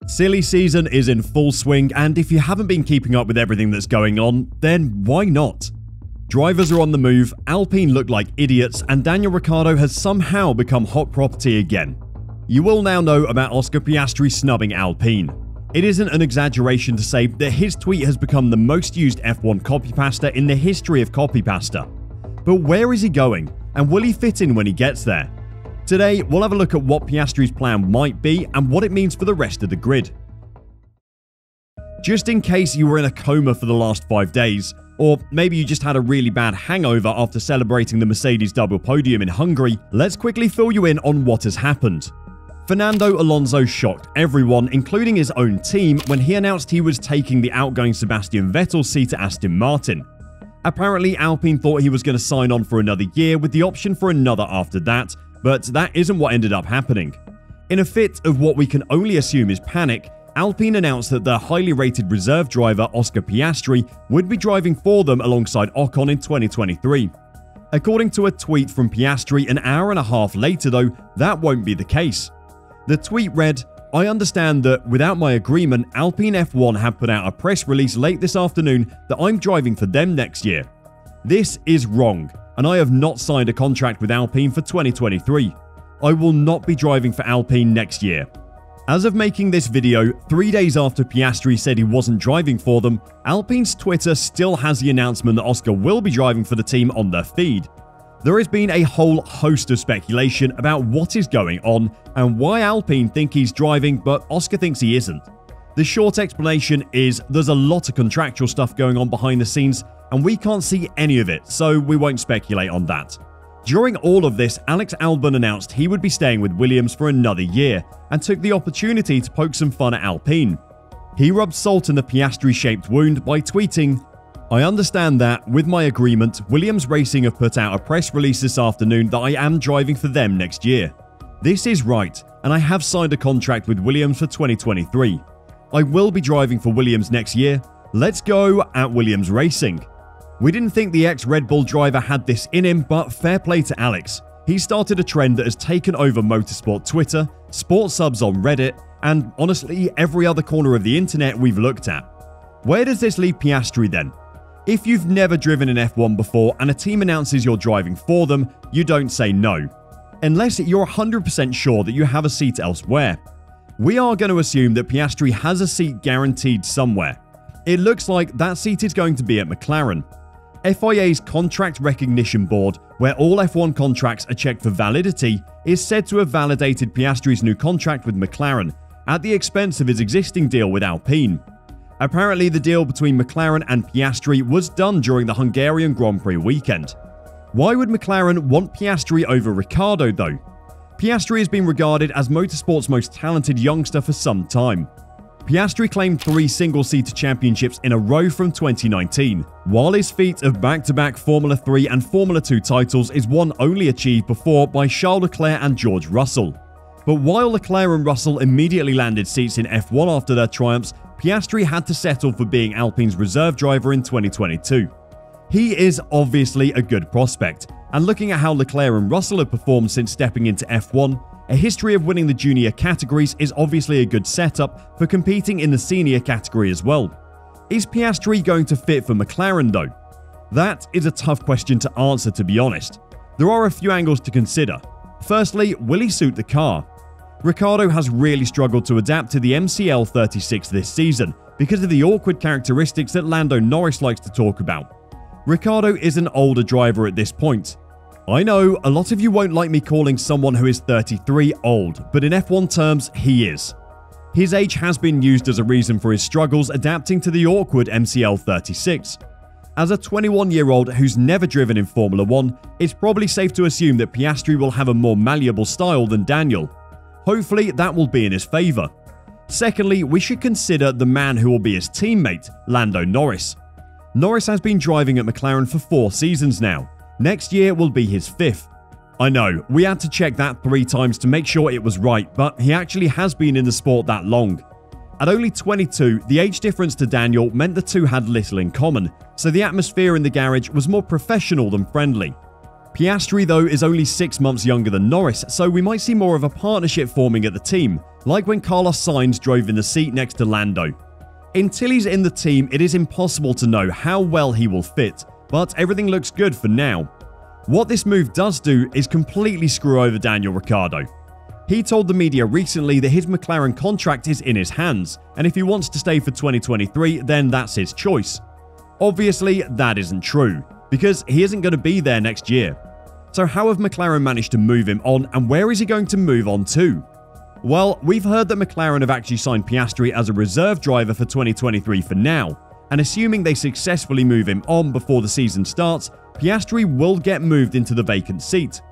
Silly season is in full swing, and if you haven't been keeping up with everything that's going on, then why not? Drivers are on the move, Alpine look like idiots, and Daniel Ricciardo has somehow become hot property again. You will now know about Oscar Piastri snubbing Alpine. It isn't an exaggeration to say that his tweet has become the most used F1 copypasta in the history of copypasta. But where is he going, and will he fit in when he gets there? Today, we'll have a look at what Piastri's plan might be and what it means for the rest of the grid. Just in case you were in a coma for the last 5 days, or maybe you just had a really bad hangover after celebrating the Mercedes double podium in Hungary, let's quickly fill you in on what has happened. Fernando Alonso shocked everyone, including his own team, when he announced he was taking the outgoing Sebastian Vettel seat at Aston Martin. Apparently, Alpine thought he was going to sign on for another year with the option for another after that, but that isn't what ended up happening. In a fit of what we can only assume is panic, Alpine announced that their highly rated reserve driver Oscar Piastri would be driving for them alongside Ocon in 2023. According to a tweet from Piastri an hour and a half later though, that won't be the case. The tweet read, "I understand that without my agreement, Alpine F1 have put out a press release late this afternoon that I'm driving for them next year. This is wrong, and I have not signed a contract with Alpine for 2023. I will not be driving for Alpine next year." As of making this video, 3 days after Piastri said he wasn't driving for them, Alpine's Twitter still has the announcement that Oscar will be driving for the team on their feed. There has been a whole host of speculation about what is going on and why Alpine think he's driving but Oscar thinks he isn't. The short explanation is there's a lot of contractual stuff going on behind the scenes and we can't see any of it, so we won't speculate on that. During all of this, Alex Albon announced he would be staying with Williams for another year and took the opportunity to poke some fun at Alpine. He rubbed salt in the Piastri-shaped wound by tweeting, "I understand that, with my agreement, Williams Racing have put out a press release this afternoon that I am driving for them next year. This is right, and I have signed a contract with Williams for 2023. I will be driving for Williams next year. Let's go at Williams Racing." We didn't think the ex-Red Bull driver had this in him, but fair play to Alex. He started a trend that has taken over motorsport Twitter, sports subs on Reddit, and honestly every other corner of the internet we've looked at. Where does this leave Piastri then? If you've never driven in F1 before and a team announces you're driving for them, you don't say no. Unless you're 100% sure that you have a seat elsewhere. We are going to assume that Piastri has a seat guaranteed somewhere. It looks like that seat is going to be at McLaren. FIA's Contract Recognition Board, where all F1 contracts are checked for validity, is said to have validated Piastri's new contract with McLaren, at the expense of his existing deal with Alpine. Apparently, the deal between McLaren and Piastri was done during the Hungarian Grand Prix weekend. Why would McLaren want Piastri over Ricciardo though? Piastri has been regarded as motorsport's most talented youngster for some time. Piastri claimed 3 single-seater championships in a row from 2019, while his feat of back-to-back Formula 3 and Formula 2 titles is one only achieved before by Charles Leclerc and George Russell. But while Leclerc and Russell immediately landed seats in F1 after their triumphs, Piastri had to settle for being Alpine's reserve driver in 2022. He is obviously a good prospect, and looking at how Leclerc and Russell have performed since stepping into F1, a history of winning the junior categories is obviously a good setup for competing in the senior category as well. Is Piastri going to fit for McLaren though? That is a tough question to answer, to be honest. There are a few angles to consider. Firstly, will he suit the car? Ricciardo has really struggled to adapt to the MCL36 this season because of the awkward characteristics that Lando Norris likes to talk about. Ricciardo is an older driver at this point. I know a lot of you won't like me calling someone who is 33 old, but in F1 terms, he is. His age has been used as a reason for his struggles adapting to the awkward MCL36. As a 21-year-old who's never driven in Formula 1, it's probably safe to assume that Piastri will have a more malleable style than Daniel. Hopefully, that will be in his favour. Secondly, we should consider the man who will be his teammate, Lando Norris. Norris has been driving at McLaren for 4 seasons now. Next year will be his 5th. I know, we had to check that 3 times to make sure it was right, but he actually has been in the sport that long. At only 22, the age difference to Daniel meant the two had little in common, so the atmosphere in the garage was more professional than friendly. Piastri, though, is only 6 months younger than Norris, so we might see more of a partnership forming at the team, like when Carlos Sainz drove in the seat next to Lando. Until he's in the team, it is impossible to know how well he will fit, but everything looks good for now. What this move does do is completely screw over Daniel Ricciardo. He told the media recently that his McLaren contract is in his hands, and if he wants to stay for 2023, then that's his choice. Obviously, that isn't true, because he isn't going to be there next year. So how have McLaren managed to move him on, and where is he going to move on to? Well, we've heard that McLaren have actually signed Piastri as a reserve driver for 2023 for now, and assuming they successfully move him on before the season starts, Piastri will get moved into the vacant seat.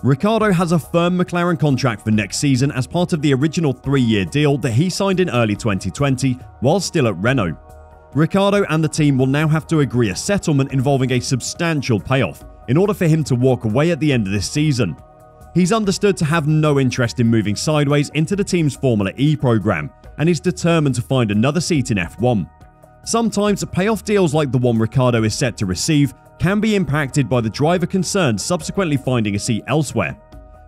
Ricciardo has a firm McLaren contract for next season as part of the original 3-year deal that he signed in early 2020 while still at Renault. Ricciardo and the team will now have to agree a settlement involving a substantial payoff in order for him to walk away at the end of this season. He's understood to have no interest in moving sideways into the team's Formula E program and is determined to find another seat in F1. Sometimes payoff deals like the one Ricciardo is set to receive can be impacted by the driver concerned subsequently finding a seat elsewhere.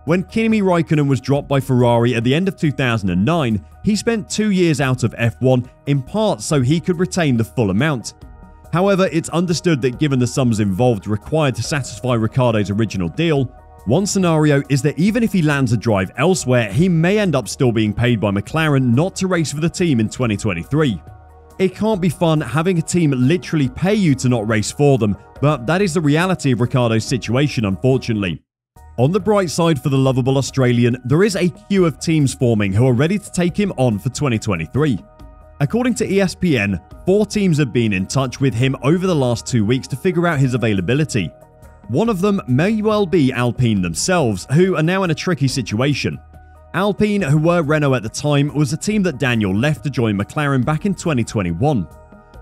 When Kimi Raikkonen was dropped by Ferrari at the end of 2009, he spent 2 years out of F1 in part so he could retain the full amount. However, it's understood that given the sums involved required to satisfy Ricciardo's original deal, one scenario is that even if he lands a drive elsewhere, he may end up still being paid by McLaren not to race for the team in 2023. It can't be fun having a team literally pay you to not race for them, but that is the reality of Ricciardo's situation, unfortunately. On the bright side for the lovable Australian, there is a queue of teams forming who are ready to take him on for 2023. According to ESPN, 4 teams have been in touch with him over the last 2 weeks to figure out his availability. One of them may well be Alpine themselves, who are now in a tricky situation. Alpine, who were Renault at the time, was a team that Daniel left to join McLaren back in 2021.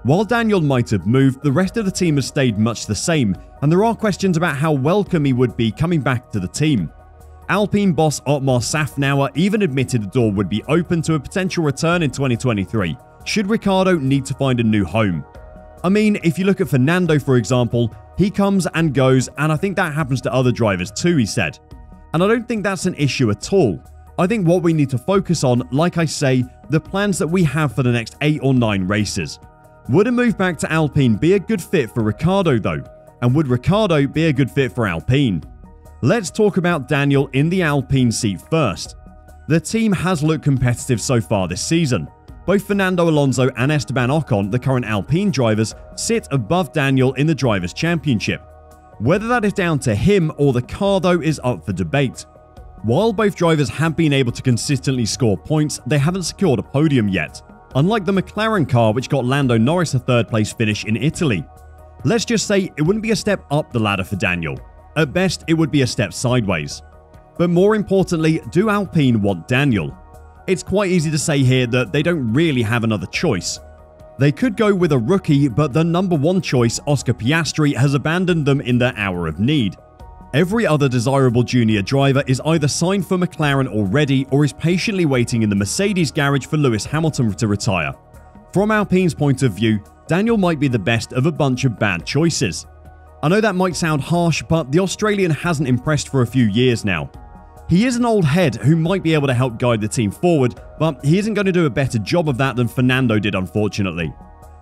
While Daniel might have moved, the rest of the team has stayed much the same, and there are questions about how welcome he would be coming back to the team. Alpine boss Otmar Safnauer even admitted the door would be open to a potential return in 2023, should Ricciardo need to find a new home. I mean, if you look at Fernando for example, he comes and goes, and I think that happens to other drivers too, he said. And I don't think that's an issue at all. I think what we need to focus on, like I say, the plans that we have for the next 8 or 9 races. Would a move back to Alpine be a good fit for Ricciardo though? And would Ricciardo be a good fit for Alpine? Let's talk about Daniel in the Alpine seat first. The team has looked competitive so far this season. Both Fernando Alonso and Esteban Ocon, the current Alpine drivers, sit above Daniel in the Drivers' Championship. Whether that is down to him or the car though is up for debate. While both drivers have been able to consistently score points, they haven't secured a podium yet, unlike the McLaren car which got Lando Norris a 3rd place finish in Italy. Let's just say it wouldn't be a step up the ladder for Daniel. At best, it would be a step sideways. But more importantly, do Alpine want Daniel? It's quite easy to say here that they don't really have another choice. They could go with a rookie, but the number 1 choice, Oscar Piastri, has abandoned them in their hour of need. Every other desirable junior driver is either signed for McLaren already or is patiently waiting in the Mercedes garage for Lewis Hamilton to retire. From Alpine's point of view, Daniel might be the best of a bunch of bad choices. I know that might sound harsh, but the Australian hasn't impressed for a few years now. He is an old head who might be able to help guide the team forward, but he isn't going to do a better job of that than Fernando did, unfortunately.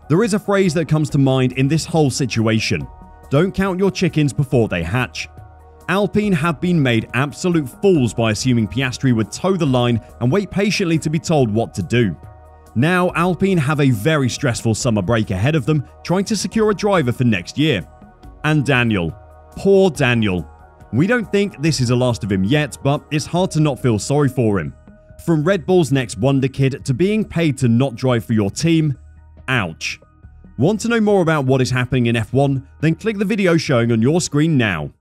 There is a phrase that comes to mind in this whole situation: don't count your chickens before they hatch. Alpine have been made absolute fools by assuming Piastri would toe the line and wait patiently to be told what to do. Now Alpine have a very stressful summer break ahead of them, trying to secure a driver for next year. And Daniel. Poor Daniel. We don't think this is the last of him yet, but it's hard to not feel sorry for him. From Red Bull's next wonder kid to being paid to not drive for your team, ouch. Want to know more about what is happening in F1? Then click the video showing on your screen now.